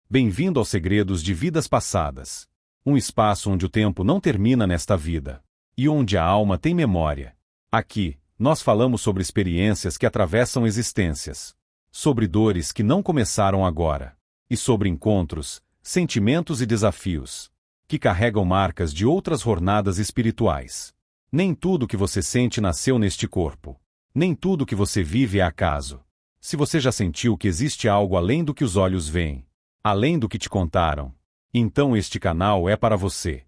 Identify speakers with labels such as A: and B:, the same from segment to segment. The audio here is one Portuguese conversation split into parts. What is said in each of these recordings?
A: Bem-vindo aos Segredos de Vidas Passadas. Um espaço onde o tempo não termina nesta vida. E onde a alma tem memória. Aqui, nós falamos sobre experiências que atravessam existências. Sobre dores que não começaram agora. E sobre encontros, sentimentos e desafios. Que carregam marcas de outras jornadas espirituais. Nem tudo que você sente nasceu neste corpo. Nem tudo que você vive é acaso. Se você já sentiu que existe algo além do que os olhos veem, além do que te contaram, então este canal é para você.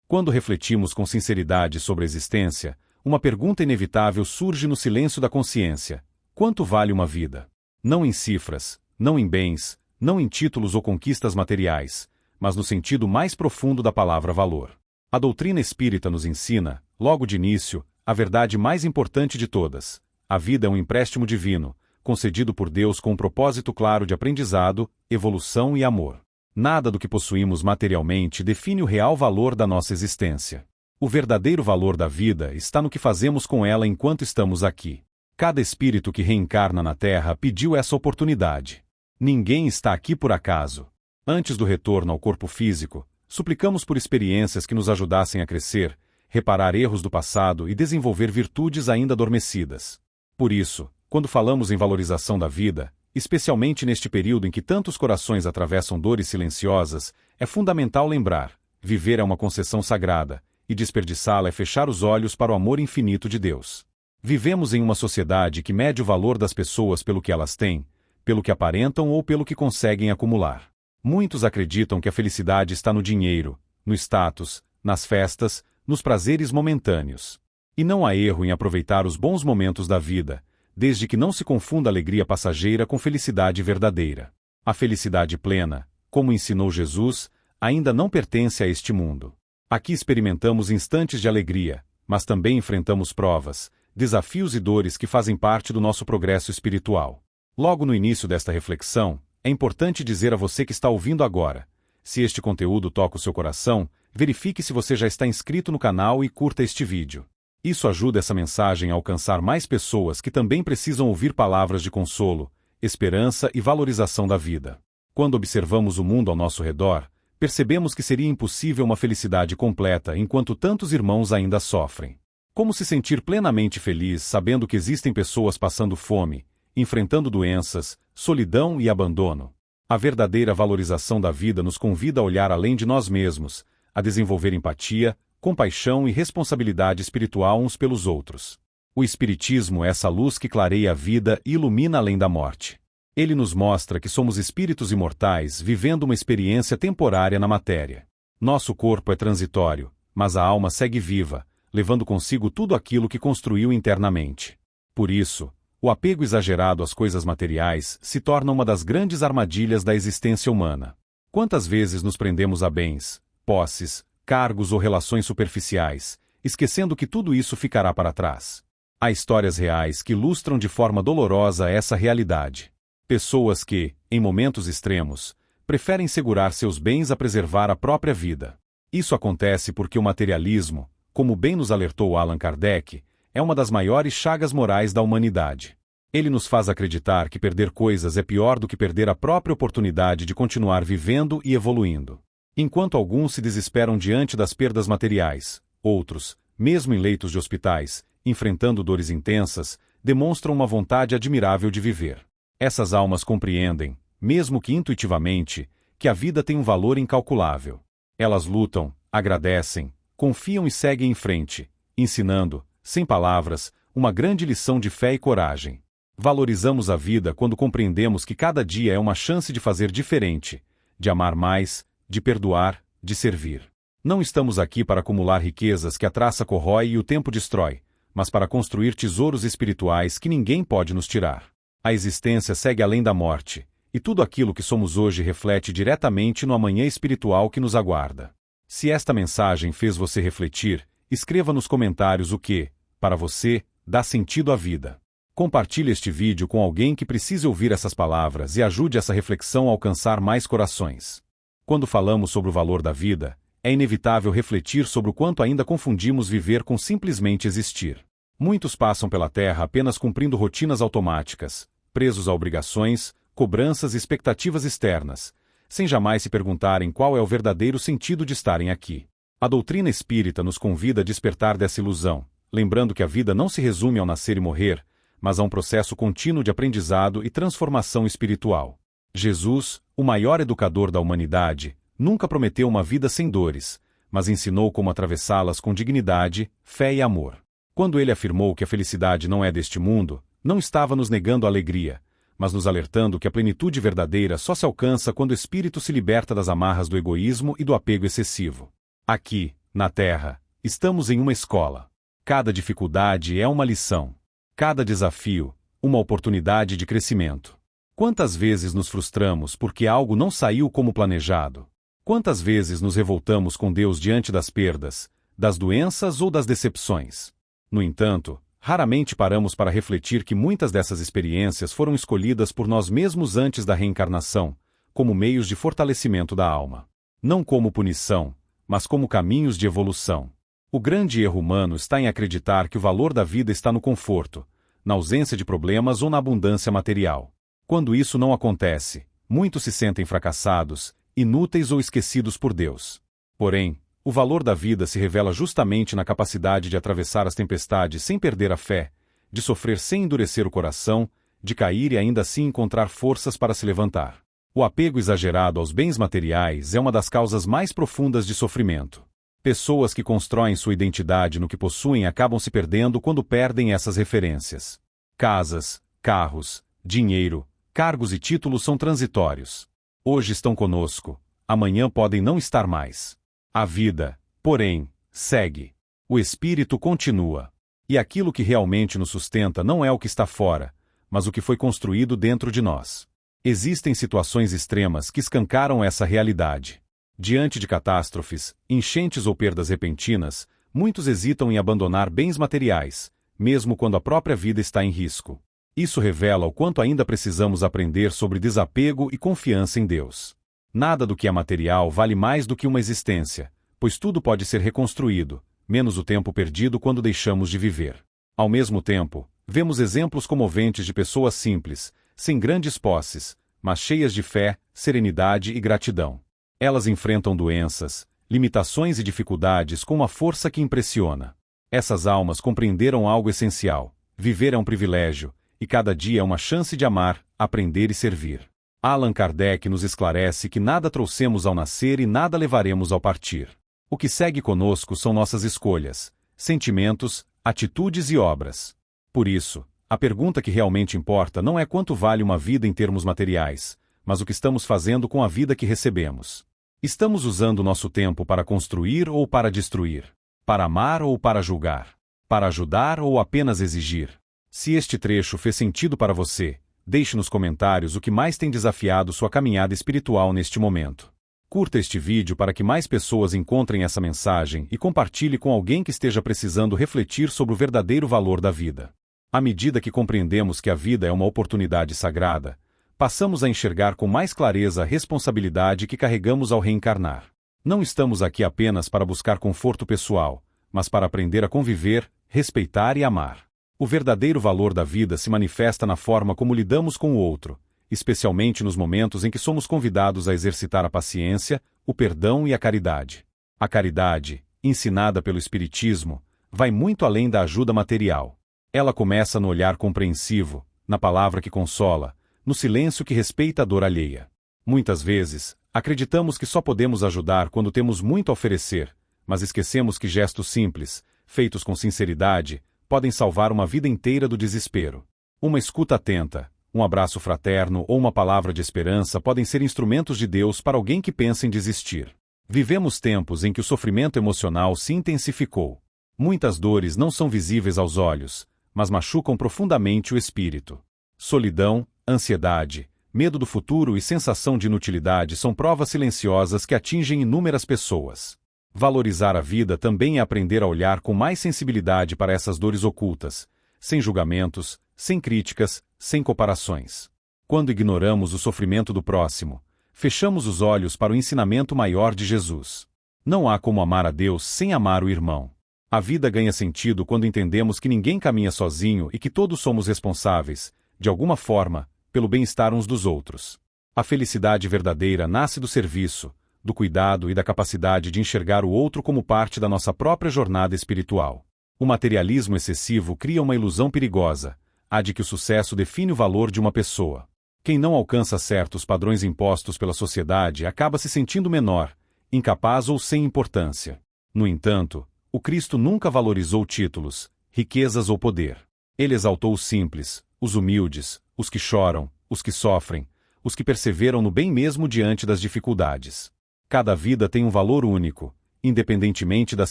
A: Quando refletimos com sinceridade sobre a existência, uma pergunta inevitável surge no silêncio da consciência: quanto vale uma vida? Não em cifras, não em bens, não em títulos ou conquistas materiais, mas no sentido mais profundo da palavra valor. A doutrina espírita nos ensina, logo de início, a verdade mais importante de todas: a vida é um empréstimo divino, concedido por Deus com um propósito claro de aprendizado, evolução e amor. Nada do que possuímos materialmente define o real valor da nossa existência. O verdadeiro valor da vida está no que fazemos com ela enquanto estamos aqui. Cada espírito que reencarna na Terra pediu essa oportunidade. Ninguém está aqui por acaso. Antes do retorno ao corpo físico, suplicamos por experiências que nos ajudassem a crescer, reparar erros do passado e desenvolver virtudes ainda adormecidas. Por isso, quando falamos em valorização da vida, especialmente neste período em que tantos corações atravessam dores silenciosas, é fundamental lembrar: viver é uma concessão sagrada, e desperdiçá-la é fechar os olhos para o amor infinito de Deus. Vivemos em uma sociedade que mede o valor das pessoas pelo que elas têm, pelo que aparentam ou pelo que conseguem acumular. Muitos acreditam que a felicidade está no dinheiro, no status, nas festas, nos prazeres momentâneos. E não há erro em aproveitar os bons momentos da vida, desde que não se confunda alegria passageira com felicidade verdadeira. A felicidade plena, como ensinou Jesus, ainda não pertence a este mundo. Aqui experimentamos instantes de alegria, mas também enfrentamos provas, desafios e dores que fazem parte do nosso progresso espiritual. Logo no início desta reflexão, é importante dizer a você que está ouvindo agora: se este conteúdo toca o seu coração, verifique se você já está inscrito no canal e curta este vídeo. Isso ajuda essa mensagem a alcançar mais pessoas que também precisam ouvir palavras de consolo, esperança e valorização da vida. Quando observamos o mundo ao nosso redor, percebemos que seria impossível uma felicidade completa enquanto tantos irmãos ainda sofrem. Como se sentir plenamente feliz sabendo que existem pessoas passando fome, enfrentando doenças, solidão e abandono? A verdadeira valorização da vida nos convida a olhar além de nós mesmos, a desenvolver empatia, compaixão e responsabilidade espiritual uns pelos outros. O Espiritismo é essa luz que clareia a vida e ilumina além da morte. Ele nos mostra que somos espíritos imortais vivendo uma experiência temporária na matéria. Nosso corpo é transitório, mas a alma segue viva, levando consigo tudo aquilo que construiu internamente. Por isso, o apego exagerado às coisas materiais se torna uma das grandes armadilhas da existência humana. Quantas vezes nos prendemos a bens, posses, cargos ou relações superficiais, esquecendo que tudo isso ficará para trás? Há histórias reais que ilustram de forma dolorosa essa realidade. Pessoas que, em momentos extremos, preferem segurar seus bens a preservar a própria vida. Isso acontece porque o materialismo, como bem nos alertou Allan Kardec, é uma das maiores chagas morais da humanidade. Ele nos faz acreditar que perder coisas é pior do que perder a própria oportunidade de continuar vivendo e evoluindo. Enquanto alguns se desesperam diante das perdas materiais, outros, mesmo em leitos de hospitais, enfrentando dores intensas, demonstram uma vontade admirável de viver. Essas almas compreendem, mesmo que intuitivamente, que a vida tem um valor incalculável. Elas lutam, agradecem, confiam e seguem em frente, ensinando, sem palavras, uma grande lição de fé e coragem. Valorizamos a vida quando compreendemos que cada dia é uma chance de fazer diferente, de amar mais, de perdoar, de servir. Não estamos aqui para acumular riquezas que a traça corrói e o tempo destrói, mas para construir tesouros espirituais que ninguém pode nos tirar. A existência segue além da morte, e tudo aquilo que somos hoje reflete diretamente no amanhã espiritual que nos aguarda. Se esta mensagem fez você refletir, escreva nos comentários o que, para você, dá sentido à vida. Compartilhe este vídeo com alguém que precise ouvir essas palavras e ajude essa reflexão a alcançar mais corações. Quando falamos sobre o valor da vida, é inevitável refletir sobre o quanto ainda confundimos viver com simplesmente existir. Muitos passam pela Terra apenas cumprindo rotinas automáticas, presos a obrigações, cobranças e expectativas externas, sem jamais se perguntarem qual é o verdadeiro sentido de estarem aqui. A doutrina espírita nos convida a despertar dessa ilusão, lembrando que a vida não se resume ao nascer e morrer, mas a um processo contínuo de aprendizado e transformação espiritual. Jesus, o maior educador da humanidade, nunca prometeu uma vida sem dores, mas ensinou como atravessá-las com dignidade, fé e amor. Quando ele afirmou que a felicidade não é deste mundo, não estava nos negando a alegria, mas nos alertando que a plenitude verdadeira só se alcança quando o espírito se liberta das amarras do egoísmo e do apego excessivo. Aqui, na Terra, estamos em uma escola. Cada dificuldade é uma lição. Cada desafio, uma oportunidade de crescimento. Quantas vezes nos frustramos porque algo não saiu como planejado? Quantas vezes nos revoltamos com Deus diante das perdas, das doenças ou das decepções? No entanto, raramente paramos para refletir que muitas dessas experiências foram escolhidas por nós mesmos antes da reencarnação, como meios de fortalecimento da alma. Não como punição, mas como caminhos de evolução. O grande erro humano está em acreditar que o valor da vida está no conforto, na ausência de problemas ou na abundância material. Quando isso não acontece, muitos se sentem fracassados, inúteis ou esquecidos por Deus. Porém, o valor da vida se revela justamente na capacidade de atravessar as tempestades sem perder a fé, de sofrer sem endurecer o coração, de cair e ainda assim encontrar forças para se levantar. O apego exagerado aos bens materiais é uma das causas mais profundas de sofrimento. Pessoas que constroem sua identidade no que possuem acabam se perdendo quando perdem essas referências. Casas, carros, dinheiro, cargos e títulos são transitórios. Hoje estão conosco, amanhã podem não estar mais. A vida, porém, segue. O espírito continua. E aquilo que realmente nos sustenta não é o que está fora, mas o que foi construído dentro de nós. Existem situações extremas que escancaram essa realidade. Diante de catástrofes, enchentes ou perdas repentinas, muitos hesitam em abandonar bens materiais, mesmo quando a própria vida está em risco. Isso revela o quanto ainda precisamos aprender sobre desapego e confiança em Deus. Nada do que é material vale mais do que uma existência, pois tudo pode ser reconstruído, menos o tempo perdido quando deixamos de viver. Ao mesmo tempo, vemos exemplos comoventes de pessoas simples, sem grandes posses, mas cheias de fé, serenidade e gratidão. Elas enfrentam doenças, limitações e dificuldades com uma força que impressiona. Essas almas compreenderam algo essencial: viver é um privilégio, e cada dia é uma chance de amar, aprender e servir. Allan Kardec nos esclarece que nada trouxemos ao nascer e nada levaremos ao partir. O que segue conosco são nossas escolhas, sentimentos, atitudes e obras. Por isso, a pergunta que realmente importa não é quanto vale uma vida em termos materiais, mas o que estamos fazendo com a vida que recebemos. Estamos usando nosso tempo para construir ou para destruir? Para amar ou para julgar? Para ajudar ou apenas exigir? Se este trecho fez sentido para você, deixe nos comentários o que mais tem desafiado sua caminhada espiritual neste momento. Curta este vídeo para que mais pessoas encontrem essa mensagem e compartilhe com alguém que esteja precisando refletir sobre o verdadeiro valor da vida. À medida que compreendemos que a vida é uma oportunidade sagrada, passamos a enxergar com mais clareza a responsabilidade que carregamos ao reencarnar. Não estamos aqui apenas para buscar conforto pessoal, mas para aprender a conviver, respeitar e amar. O verdadeiro valor da vida se manifesta na forma como lidamos com o outro, especialmente nos momentos em que somos convidados a exercitar a paciência, o perdão e a caridade. A caridade, ensinada pelo Espiritismo, vai muito além da ajuda material. Ela começa no olhar compreensivo, na palavra que consola, no silêncio que respeita a dor alheia. Muitas vezes, acreditamos que só podemos ajudar quando temos muito a oferecer, mas esquecemos que gestos simples, feitos com sinceridade, podem salvar uma vida inteira do desespero. Uma escuta atenta, um abraço fraterno ou uma palavra de esperança podem ser instrumentos de Deus para alguém que pensa em desistir. Vivemos tempos em que o sofrimento emocional se intensificou. Muitas dores não são visíveis aos olhos, mas machucam profundamente o espírito. Solidão, ansiedade, medo do futuro e sensação de inutilidade são provas silenciosas que atingem inúmeras pessoas. Valorizar a vida também é aprender a olhar com mais sensibilidade para essas dores ocultas, sem julgamentos, sem críticas, sem comparações. Quando ignoramos o sofrimento do próximo, fechamos os olhos para o ensinamento maior de Jesus. Não há como amar a Deus sem amar o irmão. A vida ganha sentido quando entendemos que ninguém caminha sozinho e que todos somos responsáveis, de alguma forma, pelo bem-estar uns dos outros. A felicidade verdadeira nasce do serviço, do cuidado e da capacidade de enxergar o outro como parte da nossa própria jornada espiritual. O materialismo excessivo cria uma ilusão perigosa, a de que o sucesso define o valor de uma pessoa. Quem não alcança certos padrões impostos pela sociedade acaba se sentindo menor, incapaz ou sem importância. No entanto, o Cristo nunca valorizou títulos, riquezas ou poder. Ele exaltou os simples, os humildes, os que choram, os que sofrem, os que perseveram no bem mesmo diante das dificuldades. Cada vida tem um valor único, independentemente das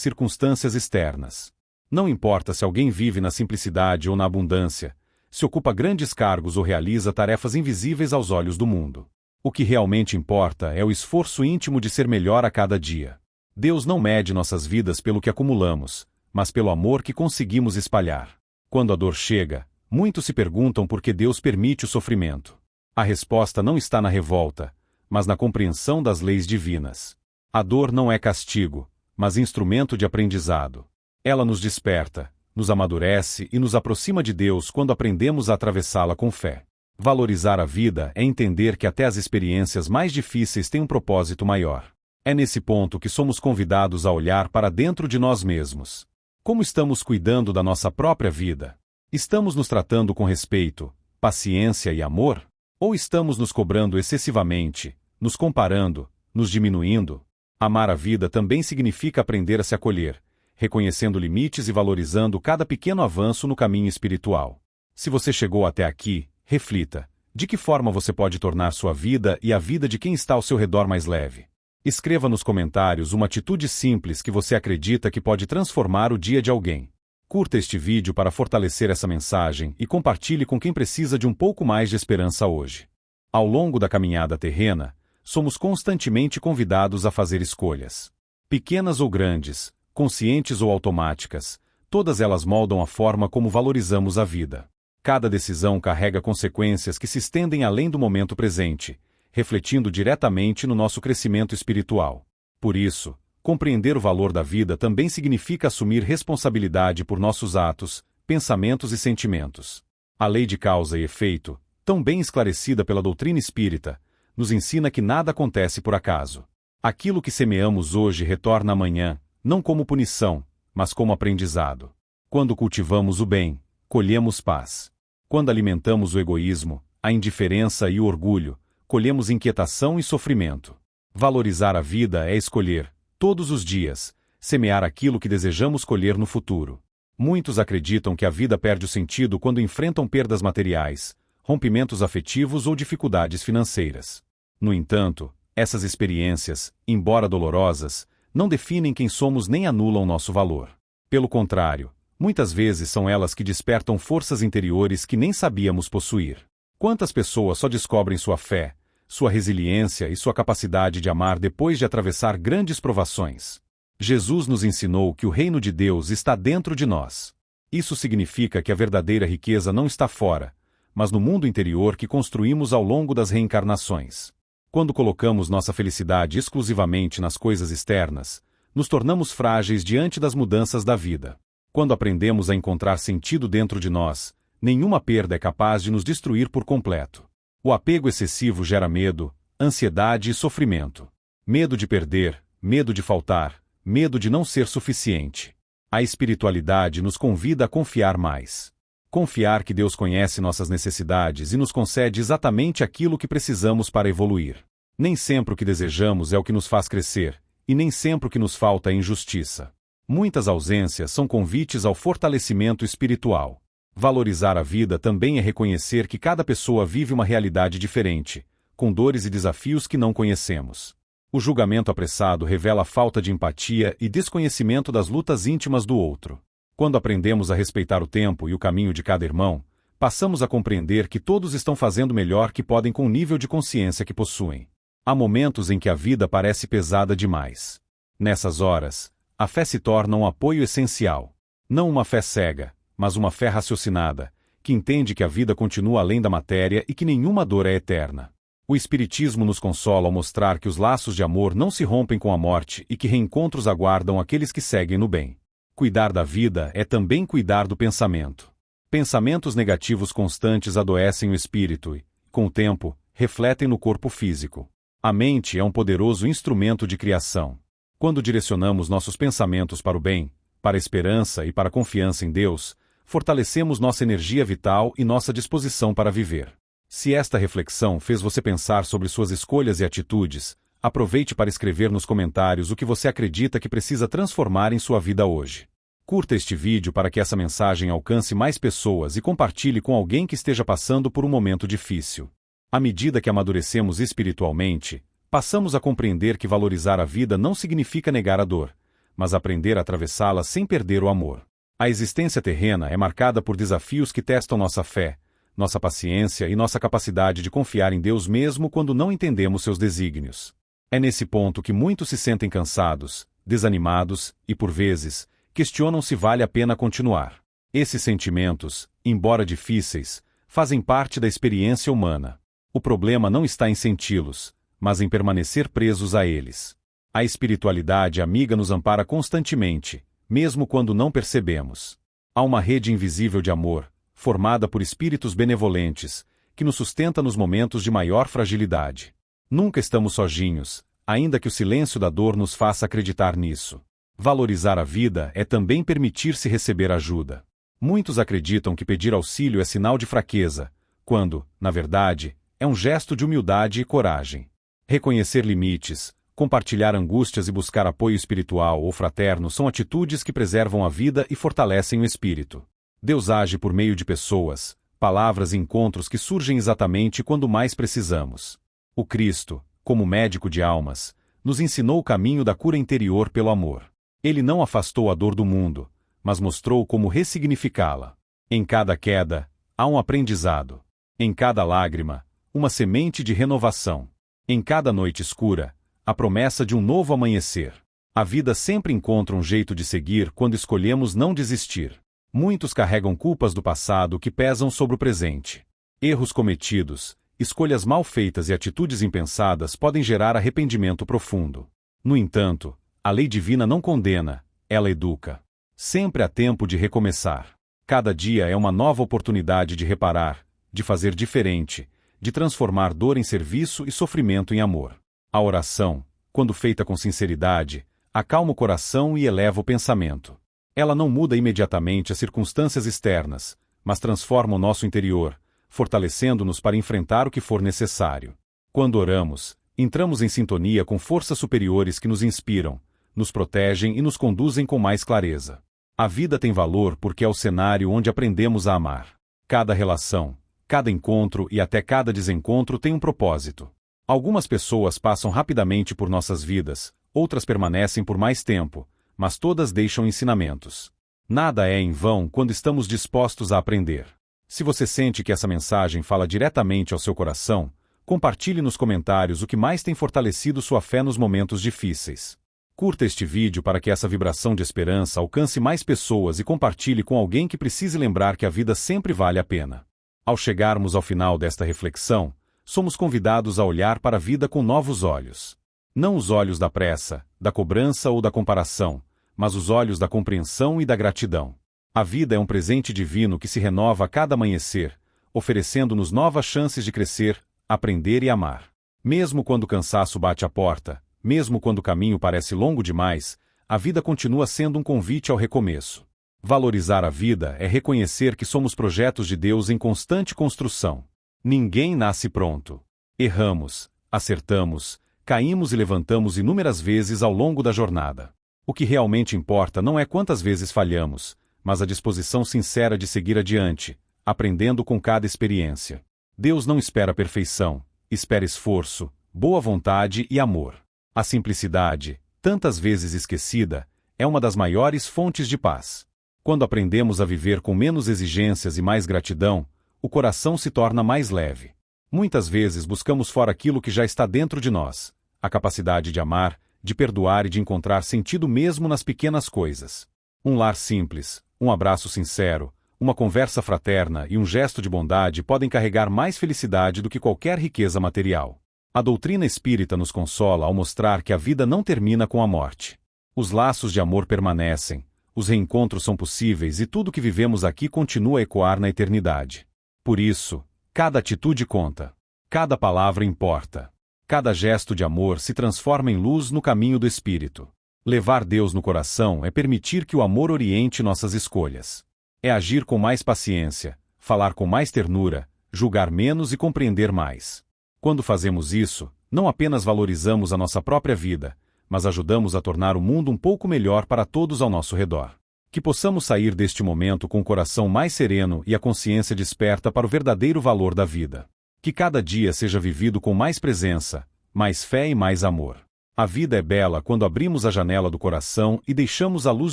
A: circunstâncias externas. Não importa se alguém vive na simplicidade ou na abundância, se ocupa grandes cargos ou realiza tarefas invisíveis aos olhos do mundo. O que realmente importa é o esforço íntimo de ser melhor a cada dia. Deus não mede nossas vidas pelo que acumulamos, mas pelo amor que conseguimos espalhar. Quando a dor chega, muitos se perguntam por que Deus permite o sofrimento. A resposta não está na revolta, mas na compreensão das leis divinas. A dor não é castigo, mas instrumento de aprendizado. Ela nos desperta, nos amadurece e nos aproxima de Deus quando aprendemos a atravessá-la com fé. Valorizar a vida é entender que até as experiências mais difíceis têm um propósito maior. É nesse ponto que somos convidados a olhar para dentro de nós mesmos. Como estamos cuidando da nossa própria vida? Estamos nos tratando com respeito, paciência e amor? Ou estamos nos cobrando excessivamente, nos comparando, nos diminuindo? Amar a vida também significa aprender a se acolher, reconhecendo limites e valorizando cada pequeno avanço no caminho espiritual. Se você chegou até aqui, reflita: de que forma você pode tornar sua vida e a vida de quem está ao seu redor mais leve? Escreva nos comentários uma atitude simples que você acredita que pode transformar o dia de alguém. Curta este vídeo para fortalecer essa mensagem e compartilhe com quem precisa de um pouco mais de esperança hoje. Ao longo da caminhada terrena, somos constantemente convidados a fazer escolhas. Pequenas ou grandes, conscientes ou automáticas, todas elas moldam a forma como valorizamos a vida. Cada decisão carrega consequências que se estendem além do momento presente, refletindo diretamente no nosso crescimento espiritual. Por isso, compreender o valor da vida também significa assumir responsabilidade por nossos atos, pensamentos e sentimentos. A lei de causa e efeito, tão bem esclarecida pela doutrina espírita, nos ensina que nada acontece por acaso. Aquilo que semeamos hoje retorna amanhã, não como punição, mas como aprendizado. Quando cultivamos o bem, colhemos paz. Quando alimentamos o egoísmo, a indiferença e o orgulho, colhemos inquietação e sofrimento. Valorizar a vida é escolher, todos os dias, semear aquilo que desejamos colher no futuro. Muitos acreditam que a vida perde o sentido quando enfrentam perdas materiais, rompimentos afetivos ou dificuldades financeiras. No entanto, essas experiências, embora dolorosas, não definem quem somos nem anulam nosso valor. Pelo contrário, muitas vezes são elas que despertam forças interiores que nem sabíamos possuir. Quantas pessoas só descobrem sua fé, sua resiliência e sua capacidade de amar depois de atravessar grandes provações? Jesus nos ensinou que o reino de Deus está dentro de nós. Isso significa que a verdadeira riqueza não está fora, mas no mundo interior que construímos ao longo das reencarnações. Quando colocamos nossa felicidade exclusivamente nas coisas externas, nos tornamos frágeis diante das mudanças da vida. Quando aprendemos a encontrar sentido dentro de nós, nenhuma perda é capaz de nos destruir por completo. O apego excessivo gera medo, ansiedade e sofrimento. Medo de perder, medo de faltar, medo de não ser suficiente. A espiritualidade nos convida a confiar mais. Confiar que Deus conhece nossas necessidades e nos concede exatamente aquilo que precisamos para evoluir. Nem sempre o que desejamos é o que nos faz crescer, e nem sempre o que nos falta é injustiça. Muitas ausências são convites ao fortalecimento espiritual. Valorizar a vida também é reconhecer que cada pessoa vive uma realidade diferente, com dores e desafios que não conhecemos. O julgamento apressado revela a falta de empatia e desconhecimento das lutas íntimas do outro. Quando aprendemos a respeitar o tempo e o caminho de cada irmão, passamos a compreender que todos estão fazendo o melhor que podem com o nível de consciência que possuem. Há momentos em que a vida parece pesada demais. Nessas horas, a fé se torna um apoio essencial. Não uma fé cega, mas uma fé raciocinada, que entende que a vida continua além da matéria e que nenhuma dor é eterna. O Espiritismo nos consola ao mostrar que os laços de amor não se rompem com a morte e que reencontros aguardam aqueles que seguem no bem. Cuidar da vida é também cuidar do pensamento. Pensamentos negativos constantes adoecem o espírito e, com o tempo, refletem no corpo físico. A mente é um poderoso instrumento de criação. Quando direcionamos nossos pensamentos para o bem, para a esperança e para a confiança em Deus, fortalecemos nossa energia vital e nossa disposição para viver. Se esta reflexão fez você pensar sobre suas escolhas e atitudes, aproveite para escrever nos comentários o que você acredita que precisa transformar em sua vida hoje. Curta este vídeo para que essa mensagem alcance mais pessoas e compartilhe com alguém que esteja passando por um momento difícil. À medida que amadurecemos espiritualmente, passamos a compreender que valorizar a vida não significa negar a dor, mas aprender a atravessá-la sem perder o amor. A existência terrena é marcada por desafios que testam nossa fé, nossa paciência e nossa capacidade de confiar em Deus mesmo quando não entendemos seus desígnios. É nesse ponto que muitos se sentem cansados, desanimados e, por vezes, questionam se vale a pena continuar. Esses sentimentos, embora difíceis, fazem parte da experiência humana. O problema não está em senti-los, mas em permanecer presos a eles. A espiritualidade amiga nos ampara constantemente, mesmo quando não percebemos. Há uma rede invisível de amor, formada por espíritos benevolentes, que nos sustenta nos momentos de maior fragilidade. Nunca estamos sozinhos, ainda que o silêncio da dor nos faça acreditar nisso. Valorizar a vida é também permitir-se receber ajuda. Muitos acreditam que pedir auxílio é sinal de fraqueza, quando, na verdade, é um gesto de humildade e coragem. Reconhecer limites, compartilhar angústias e buscar apoio espiritual ou fraterno são atitudes que preservam a vida e fortalecem o espírito. Deus age por meio de pessoas, palavras e encontros que surgem exatamente quando mais precisamos. O Cristo, como médico de almas, nos ensinou o caminho da cura interior pelo amor. Ele não afastou a dor do mundo, mas mostrou como ressignificá-la. Em cada queda, há um aprendizado. Em cada lágrima, uma semente de renovação. Em cada noite escura, a promessa de um novo amanhecer. A vida sempre encontra um jeito de seguir quando escolhemos não desistir. Muitos carregam culpas do passado que pesam sobre o presente. Erros cometidos, escolhas mal feitas e atitudes impensadas podem gerar arrependimento profundo. No entanto, a lei divina não condena, ela educa. Sempre há tempo de recomeçar. Cada dia é uma nova oportunidade de reparar, de fazer diferente, de transformar dor em serviço e sofrimento em amor. A oração, quando feita com sinceridade, acalma o coração e eleva o pensamento. Ela não muda imediatamente as circunstâncias externas, mas transforma o nosso interior, fortalecendo-nos para enfrentar o que for necessário. Quando oramos, entramos em sintonia com forças superiores que nos inspiram, nos protegem e nos conduzem com mais clareza. A vida tem valor porque é o cenário onde aprendemos a amar. Cada relação, cada encontro e até cada desencontro tem um propósito. Algumas pessoas passam rapidamente por nossas vidas, outras permanecem por mais tempo, mas todas deixam ensinamentos. Nada é em vão quando estamos dispostos a aprender. Se você sente que essa mensagem fala diretamente ao seu coração, compartilhe nos comentários o que mais tem fortalecido sua fé nos momentos difíceis. Curta este vídeo para que essa vibração de esperança alcance mais pessoas e compartilhe com alguém que precise lembrar que a vida sempre vale a pena. Ao chegarmos ao final desta reflexão, somos convidados a olhar para a vida com novos olhos. Não os olhos da pressa, da cobrança ou da comparação, mas os olhos da compreensão e da gratidão. A vida é um presente divino que se renova a cada amanhecer, oferecendo-nos novas chances de crescer, aprender e amar. Mesmo quando o cansaço bate à porta, mesmo quando o caminho parece longo demais, a vida continua sendo um convite ao recomeço. Valorizar a vida é reconhecer que somos projetos de Deus em constante construção. Ninguém nasce pronto. Erramos, acertamos, caímos e levantamos inúmeras vezes ao longo da jornada. O que realmente importa não é quantas vezes falhamos, mas a disposição sincera de seguir adiante, aprendendo com cada experiência. Deus não espera perfeição, espera esforço, boa vontade e amor. A simplicidade, tantas vezes esquecida, é uma das maiores fontes de paz. Quando aprendemos a viver com menos exigências e mais gratidão, o coração se torna mais leve. Muitas vezes buscamos fora aquilo que já está dentro de nós, a capacidade de amar, de perdoar e de encontrar sentido mesmo nas pequenas coisas. Um lar simples, um abraço sincero, uma conversa fraterna e um gesto de bondade podem carregar mais felicidade do que qualquer riqueza material. A doutrina espírita nos consola ao mostrar que a vida não termina com a morte. Os laços de amor permanecem, os reencontros são possíveis e tudo que vivemos aqui continua a ecoar na eternidade. Por isso, cada atitude conta. Cada palavra importa. Cada gesto de amor se transforma em luz no caminho do Espírito. Levar Deus no coração é permitir que o amor oriente nossas escolhas. É agir com mais paciência, falar com mais ternura, julgar menos e compreender mais. Quando fazemos isso, não apenas valorizamos a nossa própria vida, mas ajudamos a tornar o mundo um pouco melhor para todos ao nosso redor. Que possamos sair deste momento com o coração mais sereno e a consciência desperta para o verdadeiro valor da vida. Que cada dia seja vivido com mais presença, mais fé e mais amor. A vida é bela quando abrimos a janela do coração e deixamos a luz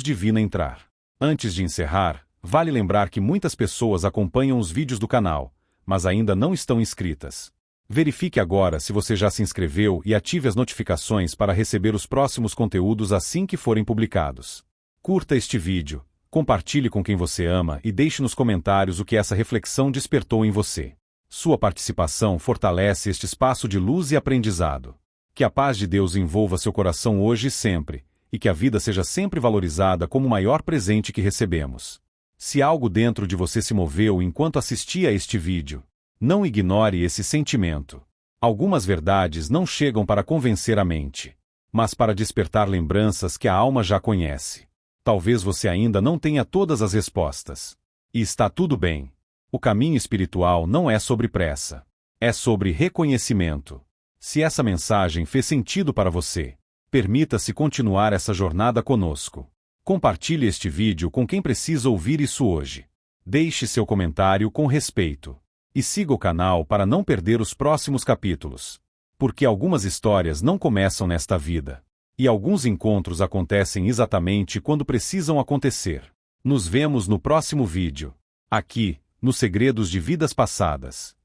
A: divina entrar. Antes de encerrar, vale lembrar que muitas pessoas acompanham os vídeos do canal, mas ainda não estão inscritas. Verifique agora se você já se inscreveu e ative as notificações para receber os próximos conteúdos assim que forem publicados. Curta este vídeo, compartilhe com quem você ama e deixe nos comentários o que essa reflexão despertou em você. Sua participação fortalece este espaço de luz e aprendizado. Que a paz de Deus envolva seu coração hoje e sempre, e que a vida seja sempre valorizada como o maior presente que recebemos. Se algo dentro de você se moveu enquanto assistia a este vídeo, não ignore esse sentimento. Algumas verdades não chegam para convencer a mente, mas para despertar lembranças que a alma já conhece. Talvez você ainda não tenha todas as respostas. E está tudo bem. O caminho espiritual não é sobre pressa. É sobre reconhecimento. Se essa mensagem fez sentido para você, permita-se continuar essa jornada conosco. Compartilhe este vídeo com quem precisa ouvir isso hoje. Deixe seu comentário com respeito. E siga o canal para não perder os próximos capítulos. Porque algumas histórias não começam nesta vida. E alguns encontros acontecem exatamente quando precisam acontecer. Nos vemos no próximo vídeo. Aqui, nos Segredos de Vidas Passadas.